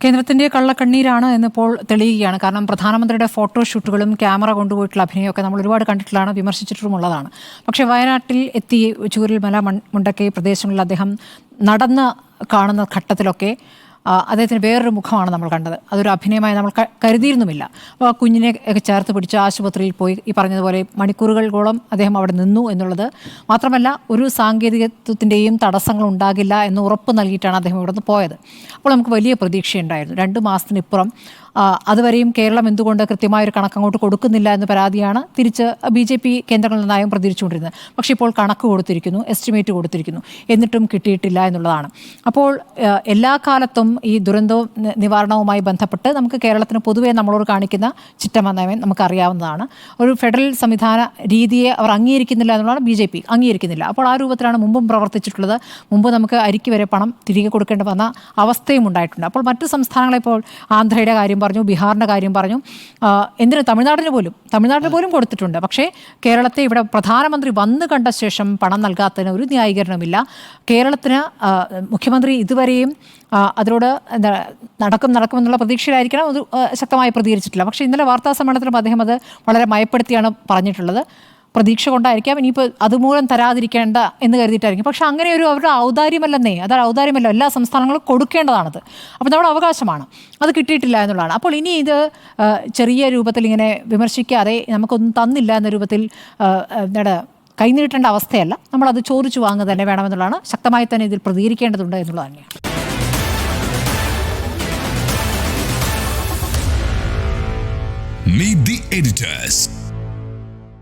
കേന്ദ്രത്തിന്റെ കള്ളക്കണ്ണീരാണ് എന്നിപ്പോൾ തെളിയുകയാണ്. കാരണം പ്രധാനമന്ത്രിയുടെ ഫോട്ടോഷൂട്ടുകളും ക്യാമറ കൊണ്ടുപോയിട്ടുള്ള അഭിനയമൊക്കെ നമ്മൾ ഒരുപാട് കണ്ടിട്ടുള്ളതാണ്, വിമർശിച്ചിട്ടുമുള്ളതാണ്. പക്ഷേ വയനാട്ടിൽ എത്തി ചൂരൽമല, മുണ്ടക്കൈ പ്രദേശങ്ങളിൽ അദ്ദേഹം നടന്ന് കാണുന്ന ഘട്ടത്തിലൊക്കെ അദ്ദേഹത്തിന് വേറൊരു മുഖമാണ് നമ്മൾ കണ്ടത്. അതൊരു അഭിനയമായി നമ്മൾ കരുതിയിരുന്നുമില്ല. അപ്പോൾ കുഞ്ഞിനെ ഒക്കെ ചേർത്ത് പിടിച്ച് ആശുപത്രിയിൽ പോയി ഈ പറഞ്ഞതുപോലെ മണിക്കൂറുകളോളം അദ്ദേഹം അവിടെ നിന്നു എന്നുള്ളത് മാത്രമല്ല, ഒരു സാങ്കേതികത്വത്തിൻ്റെയും തടസ്സങ്ങൾ ഉണ്ടാകില്ല എന്ന് ഉറപ്പ് നൽകിയിട്ടാണ് അദ്ദേഹം ഇവിടെ നിന്ന് പോയത്. അപ്പോൾ നമുക്ക് വലിയ പ്രതീക്ഷയുണ്ടായിരുന്നു. 2 മാസത്തിനിപ്പുറം അതുവരെയും കേരളം എന്തുകൊണ്ട് കൃത്യമായൊരു കണക്കങ്ങോട്ട് കൊടുക്കുന്നില്ല എന്ന പരാതിയാണ് തിരിച്ച് BJP കേന്ദ്രങ്ങളിൽ നിന്നായും പ്രതികരിച്ചുകൊണ്ടിരുന്നത്. പക്ഷേ ഇപ്പോൾ കണക്ക് കൊടുത്തിരിക്കുന്നു, എസ്റ്റിമേറ്റ് കൊടുത്തിരിക്കുന്നു, എന്നിട്ടും കിട്ടിയിട്ടില്ല എന്നുള്ളതാണ്. അപ്പോൾ എല്ലാ കാലത്തും ഈ ദുരന്ത നിവാരണവുമായി ബന്ധപ്പെട്ട് നമുക്ക് കേരളത്തിന് പൊതുവേ നമ്മളോട് കാണിക്കുന്ന ചിറ്റമനയം നമുക്കറിയാവുന്നതാണ്. ഒരു ഫെഡറൽ സംവിധാന രീതിയെ അവർ അംഗീകരിക്കുന്നില്ല എന്നുള്ളതാണ് BJP അംഗീകരിക്കുന്നില്ല. അപ്പോൾ ആ രൂപത്തിലാണ് മുമ്പും പ്രവർത്തിച്ചിട്ടുള്ളത്. മുമ്പ് നമുക്ക് അരിക്ക് വരെ പണം തിരികെ കൊടുക്കേണ്ടി വന്ന അവസ്ഥയും ഉണ്ടായിട്ടുണ്ട്. അപ്പോൾ മറ്റു സംസ്ഥാനങ്ങളെ ഇപ്പോൾ ആന്ധ്രയുടെ കാര്യം പറഞ്ഞു, ബീഹാറിൻ്റെ കാര്യം പറഞ്ഞു, എന്തിന് തമിഴ്നാട്ടിന് പോലും കൊടുത്തിട്ടുണ്ട്. പക്ഷേ കേരളത്തെ ഇവിടെ പ്രധാനമന്ത്രി വന്നു കണ്ട ശേഷം പണം നൽകാത്തതിന് ഒരു ന്യായീകരണമില്ല. കേരളത്തിന് മുഖ്യമന്ത്രി ഇതുവരെയും അതിനോട് നടക്കുമെന്നുള്ള പ്രതീക്ഷയിലായിരിക്കണം അത് ശക്തമായി പ്രതികരിച്ചിട്ടില്ല. പക്ഷേ ഇന്നലെ വാർത്താ സമ്മേളനത്തിലും അദ്ദേഹം അത് വളരെ മയപ്പെടുത്തിയാണ് പറഞ്ഞിട്ടുള്ളത്. പ്രതീക്ഷ കൊണ്ടായിരിക്കാം, ഇനിയിപ്പോൾ അതുമൂലം തരാതിരിക്കേണ്ട എന്ന് കരുതിയിട്ടായിരിക്കും. പക്ഷെ അങ്ങനെ ഒരു അവരുടെ ഔദാര്യമല്ലെന്നേ, അത് ഔദാര്യമല്ല, എല്ലാ സംസ്ഥാനങ്ങളും കൊടുക്കേണ്ടതാണത്. അപ്പോൾ നമ്മുടെ അവകാശമാണ്, അത് കിട്ടിയിട്ടില്ല എന്നുള്ളതാണ്. അപ്പോൾ ഇനി ഇത് ചെറിയ രൂപത്തിൽ ഇങ്ങനെ വിമർശിക്കാതെ നമുക്കൊന്നും തന്നില്ല എന്ന രൂപത്തിൽ കൈനീട്ടേണ്ട അവസ്ഥയല്ല, നമ്മളത് ചോദിച്ചു വാങ്ങുക തന്നെ വേണമെന്നുള്ളതാണ്. ശക്തമായി തന്നെ ഇതിൽ പ്രതികരിക്കേണ്ടതുണ്ട് എന്നുള്ളത് തന്നെയാണ്. Meet the editors.